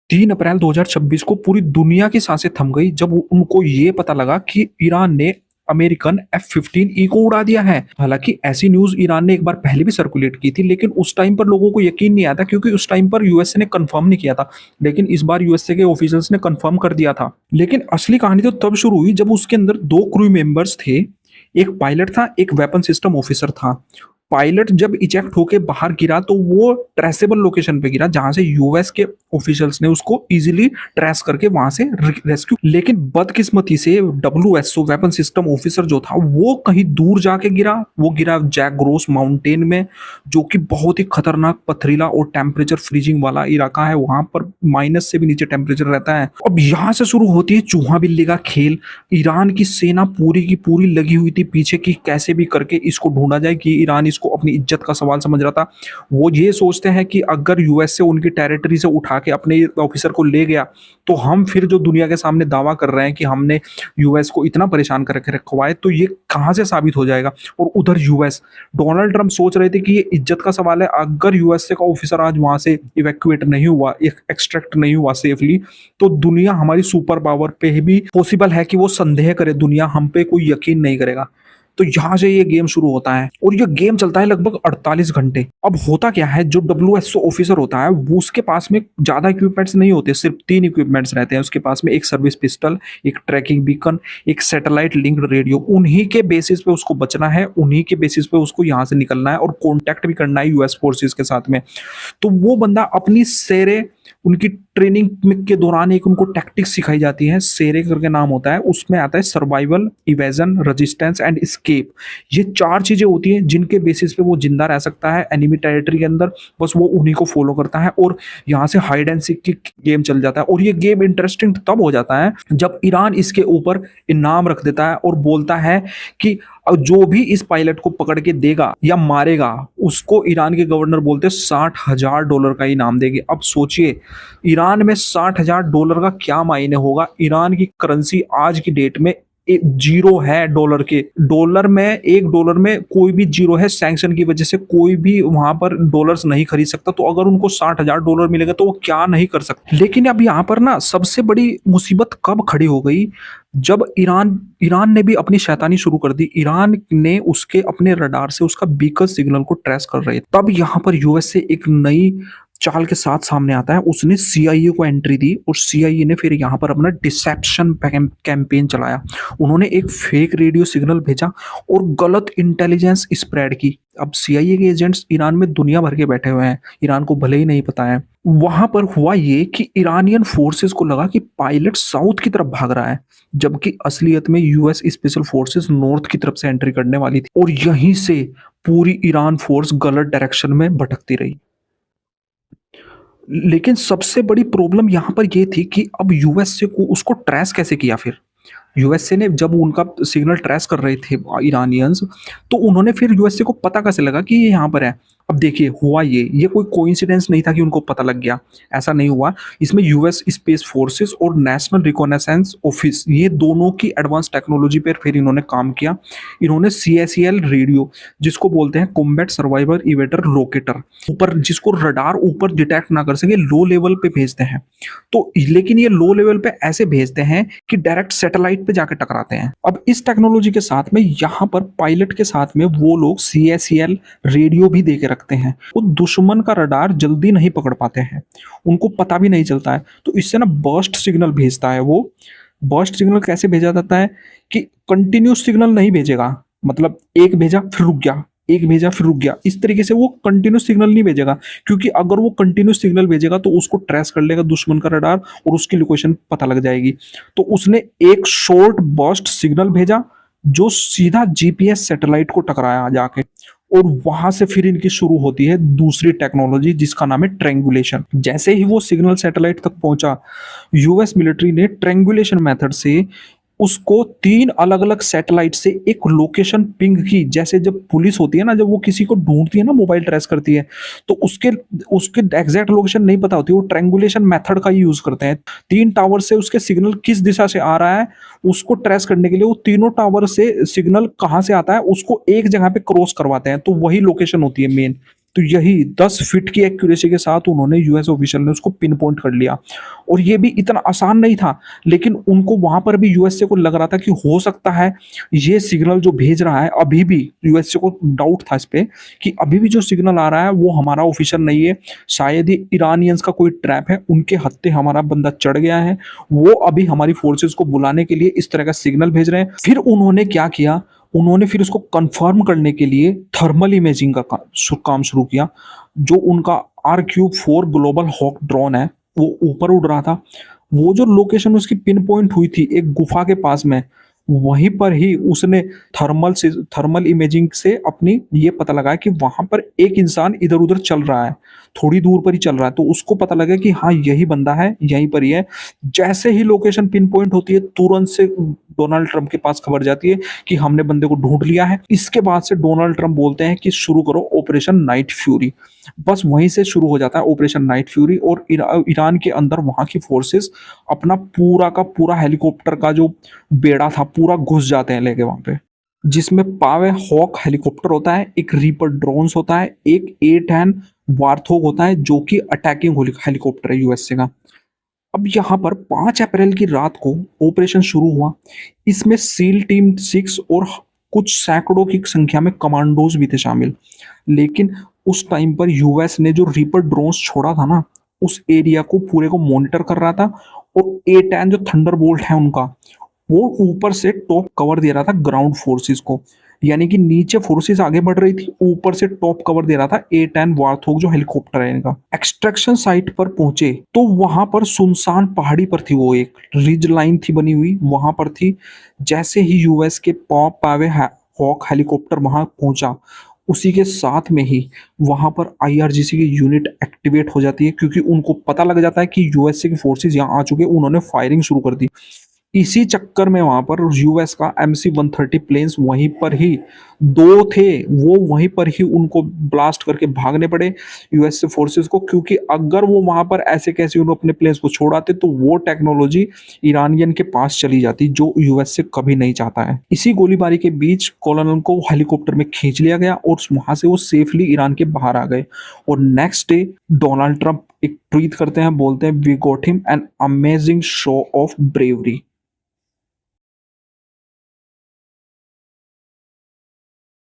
3 अप्रैल 2026 को पूरी दुनिया की सांसें थम गई जब उनको ये पता लगा कि ईरान ने अमेरिकन F-15E को उड़ा दिया है। हालांकि ऐसी न्यूज ईरान ने एक बार पहले भी सर्कुलेट की थी, लेकिन उस टाइम पर लोगों को यकीन नहीं आया था क्योंकि उस टाइम पर यूएसए ने कंफर्म नहीं किया था। लेकिन इस बार यूएसए के ऑफिशियल्स ने कंफर्म कर दिया था। लेकिन असली कहानी तो तब शुरू हुई जब उसके अंदर 2 क्रू मेंबर्स थे। एक पायलट था, एक वेपन सिस्टम ऑफिसर था। पायलट जब इजेक्ट होके बाहर गिरा तो वो ट्रेसेबल लोकेशन पे गिरा जहां से यूएस के ऑफिशियल्स ने उसको इजीली ट्रेस करके वहां से रेस्क्यू। लेकिन बदकिस्मती से डब्ल्यूएसओ वेपन सिस्टम ऑफिसर जो था वो कहीं दूर जाके गिरा। वो गिरा जैक ग्रोस माउंटेन में, जो कि बहुत ही खतरनाक पथरीला और टेम्परेचर फ्रीजिंग वाला इलाका है। वहां पर माइनस से भी नीचे टेम्परेचर रहता है। अब यहाँ से शुरू होती है चूहा बिल्ली का खेल। ईरान की सेना पूरी की पूरी लगी हुई थी पीछे की कैसे भी करके इसको ढूंढा जाए, कि ईरान इसको अपनी इज्जत का सवाल समझ रहा था। वो ये सोचते हैं कि अगर यूएस से उनकी टेरिटरी से उठा के अपने ऑफिसर को ले गया तो हम फिर जो दुनिया के सामने दावा कर रहे हैं कि हमने यूएस को इतना परेशान करके रखवाए, तो ये कहां से साबित हो जाएगा। और उधर यूएस, डोनाल्ड ट्रंप सोच रहे थे कि ये इज्जत का सवाल है। अगर यूएसए का ऑफिसर आज वहां से इवैक्यूएट नहीं हुआ, एक्सट्रैक्ट नहीं हुआ सेफली, तो दुनिया हमारी सुपर पावर पे भी पॉसिबल है कि वो संदेह करे। दुनिया हम पे कोई यकीन नहीं करेगा। तो यहां से ये गेम शुरू होता है और ये गेम चलता है लगभग 48 घंटे। अब होता क्या है, जो डब्ल्यूएसओ ऑफिसर होता है वो उसके पास में ज्यादा इक्विपमेंट्स नहीं होते, सिर्फ 3 इक्विपमेंट्स रहते हैं उसके पास में। एक सर्विस पिस्टल, एक ट्रैकिंग बीकन, एक सैटेलाइट लिंक्ड रेडियो। उन्हीं के बेसिस पे उसको बचना है, उन्हीं के बेसिस पे उसको यहाँ से निकलना है और कॉन्टैक्ट भी करना है यूएस फोर्सेस के साथ में। तो वो बंदा अपनी सेरे, उनकी ट्रेनिंग के दौरान एक उनको टैक्टिक्स सिखाई जाती है, सेरे करके नाम होता है। उसमें आता है survival, evasion, resistance and escape. ये 4 चीजें होती हैं जिनके बेसिस पे वो जिंदा रह सकता है एनिमी टेरिटरी के अंदर। बस वो उन्हीं को फॉलो करता है और यहाँ से हाइड एंड सीक की गेम चल जाता है। और ये गेम इंटरेस्टिंग तब हो जाता है जब ईरान इसके ऊपर इनाम रख देता है और बोलता है कि जो भी इस पायलट को पकड़ के देगा या मारेगा उसको ईरान के गवर्नर बोलते $60,000 का इनाम देंगे। अब सोचिए ईरान में $60,000 का क्या मायने होगा। ईरान की करेंसी आज की डेट में जीरो है डॉलर के। डॉलर में $1 में कोई भी जीरो है। सैंक्शन की वजह से कोई भी वहां पर डॉलर्स नहीं खरीद सकता। तो अगर उनको $60,000 मिलेगा तो वो क्या नहीं कर सकते। लेकिन अब यहाँ पर ना सबसे बड़ी मुसीबत कब खड़ी हो गई, जब ईरान ने भी अपनी शैतानी शुरू कर दी। ईरान ने उसके अपने रडार से उसका बीकन सिग्नल को ट्रेस कर रहे। तब यहाँ पर यूएस से एक नई चाल के साथ सामने आता है। उसने सीआईए को एंट्री दी और सीआईए ने फिर यहाँ पर अपना डिसेप्शन कैंपेन चलाया। उन्होंने एक फेक रेडियो सिग्नल भेजा और गलत इंटेलिजेंस स्प्रेड की। अब सीआईए के एजेंट्स ईरान में दुनिया भर के बैठे हुए हैं, ईरान को भले ही नहीं पता है। वहां पर हुआ ये कि ईरानियन फोर्सेस को लगा कि पायलट साउथ की तरफ भाग रहा है, जबकि असलियत में यूएस स्पेशल फोर्सेस नॉर्थ की तरफ से एंट्री करने वाली थी। और यहीं से पूरी ईरान फोर्स गलत डायरेक्शन में भटकती रही। लेकिन सबसे बड़ी प्रॉब्लम यहाँ पर यह थी कि अब यूएसए को उसको ट्रेस कैसे किया। फिर यूएसए ने जब उनका सिग्नल ट्रेस कर रहे थे ईरानियंस, तो उन्होंने फिर यूएसए को पता कैसे लगा कि ये यहाँ पर है। अब देखिए हुआ ये कोई कोइंसिडेंस नहीं था कि उनको पता लग गया, ऐसा नहीं हुआ। इसमें यूएस स्पेस फोर्सेस और नेशनल रिकॉनेसेंस ऑफिस, ये दोनों की एडवांस टेक्नोलॉजी पर फिर इन्होंने काम किया। इन्होंने CSEL रेडियो, जिसको बोलते हैं कॉम्बैट सर्वाइवर इवेटर लोकेटर, ऊपर जिसको रडार ऊपर डिटेक्ट ना कर सके, लो लेवल पे भेजते हैं। तो लेकिन ये लो लेवल पे ऐसे भेजते हैं कि डायरेक्ट सैटेलाइट पे जाके टकराते हैं। अब इस टेक्नोलॉजी के साथ में यहाँ पर पायलट के साथ में वो लोग CSEL रेडियो भी दे के रखते हैं। वो दुश्मन का रडार जल्दी नहीं पकड़ पाते हैं, उनको पता भी नहीं चलता है। तो इससे ना बर्स्ट सिग्नल भेजता है। वो बर्स्ट सिग्नल कैसे भेजा जाता है कि कंटिन्यूस सिग्नल नहीं भेजेगा, मतलब एक भेजा फिर रुक गया, एक भेजा फिर रुक गया, इस तरीके से वो कंटिन्यूस सिग्नल नहीं भेजेगा। क्योंकि अगर वो कंटिन्यूस सिग्नल भेजेगा तो उसको ट्रेस कर लेगा दुश्मन का रडार और उसकी लोकेशन पता लग जाएगी। तो उसने एक शॉर्ट बर्स्ट सिग्नल भेजा जो सीधा जीपीएस सैटेलाइट को टकराया जाके, और वहां से फिर इनकी शुरू होती है दूसरी टेक्नोलॉजी जिसका नाम है ट्रैंगुलेशन। जैसे ही वो सिग्नल सैटेलाइट तक पहुंचा, यूएस मिलिट्री ने ट्रैंगुलेशन मेथड से उसको 3 अलग अलग सैटेलाइट से एक लोकेशन पिंग की। जैसे जब पुलिस होती है ना, जब वो किसी को ढूंढती है ना, मोबाइल ट्रेस करती है, तो उसके उसके एग्जैक्ट लोकेशन नहीं पता होती, वो ट्रैंगुलेशन मेथड का यूज करते हैं। 3 टावर से उसके सिग्नल किस दिशा से आ रहा है उसको ट्रेस करने के लिए वो तीनों टावर से सिग्नल कहाँ से आता है उसको एक जगह पे क्रॉस करवाते हैं, तो वही लोकेशन होती है मेन। तो यही 10 फीट की एक्यूरेसी के साथ उन्होंने यूएस ऑफिशियल ने उसको पिन पॉइंट कर लिया। और ये भी इतना आसान नहीं था, लेकिन उनको वहाँ पर भी यूएसए को लग रहा था कि हो सकता है ये सिग्नल जो भेज रहा है, अभी भी यूएसए को डाउट था इस पे कि अभी भी जो सिग्नल आ रहा है वो हमारा ऑफिशियल नहीं है, शायद ये ईरानियंस का कोई ट्रैप है, उनके हत्थे हमारा बंदा चढ़ गया है, वो अभी हमारी फोर्सेस को बुलाने के लिए इस तरह का सिग्नल भेज रहे हैं। फिर उन्होंने क्या किया, उन्होंने फिर उसको कंफर्म करने के लिए थर्मल इमेजिंग का काम शुरू किया। जो उनका RQ-4 ग्लोबल हॉक ड्रोन है, वो ऊपर उड़ रहा था, वो जो लोकेशन उसकी पिन पॉइंट हुई थी एक गुफा के पास में, वहीं पर ही उसने थर्मल इमेजिंग से अपनी ये पता लगाया कि वहां पर एक इंसान इधर उधर चल रहा है, थोड़ी दूर पर ही चल रहा है। तो उसको पता लगा कि हाँ यही बंदा है, यहीं पर ही है। जैसे ही लोकेशन पिन पॉइंट होती है, तुरंत से डोनाल्ड ट्रंप के पास खबर जाती है कि हमने बंदे को ढूंढ लिया है। इसके बाद से डोनाल्ड ट्रंप बोलते हैं कि शुरू करो ऑपरेशन नाइट फ्यूरी। बस वहीं से शुरू हो जाता है ऑपरेशन नाइट फ्यूरी। और ईरान के अंदर वहां की फोर्सेस अपना पूरा का पूरा हेलीकॉप्टर का जो बेड़ा था पूरा घुस जाते हैं लेके वहां पे, जिसमें पावे हॉक हेलीकॉप्टर होता है, एक रीपर ड्रोन्स होता है, एक A-10 वार्थोग होता है जो कि अटैकिंग हेलीकॉप्टर है यूएसए का। अब यहाँ पर 5 अप्रैल की रात को ऑपरेशन शुरू हुआ। इसमें सील टीम 6 और कुछ सैकड़ों की संख्या में कमांडोज भी थे शामिल। लेकिन उस टाइम पर यूएस ने जो रीपर ड्रोन्स छोड़ा था ना, उस एरिया को पूरे को मॉनिटर कर रहा था। और A-10 जो थंडरबोल्ट है उनका, वो ऊपर से टॉप कवर दे रहा था ग्राउंड फोर्सेस को, यानी कि नीचे फोर्सेस आगे बढ़ रही थी, ऊपर से टॉप कवर दे रहा था A-10 वार्थोग जो हेलीकॉप्टर है इनका। एक्सट्रैक्शन साइट पर पहुंचे तो वहां पर सुनसान पहाड़ी पर थी, वो एक रिज लाइन थी बनी हुई, वहां पर थी। जैसे ही यूएस के पावे हॉक हेलीकॉप्टर वहां पहुंचा, उसी के साथ में ही वहां पर IRGC की यूनिट एक्टिवेट हो जाती है, क्योंकि उनको पता लग जाता है कि यूएसए की फोर्सेस यहाँ आ चुके हैं। उन्होंने फायरिंग शुरू कर दी। इसी चक्कर में वहां पर यूएस का MC-130 प्लेन्स वहीं पर ही 2 थे, वो वहीं पर ही उनको ब्लास्ट करके भागने पड़े यूएस से फोर्सेस को, क्योंकि अगर वो वहां पर ऐसे कैसे उन्होंने अपने प्लेन्स को छोड़ाते तो वो टेक्नोलॉजी ईरानियन के पास चली जाती, जो यूएस से कभी नहीं चाहता है। इसी गोलीबारी के बीच कॉलोनल को हेलीकॉप्टर में खींच लिया गया और वहां से वो सेफली ईरान के बाहर आ गए। और नेक्स्ट डे डोनाल्ड ट्रंप एक ट्वीट करते हैं, बोलते हैं we got him an amazing show of bravery.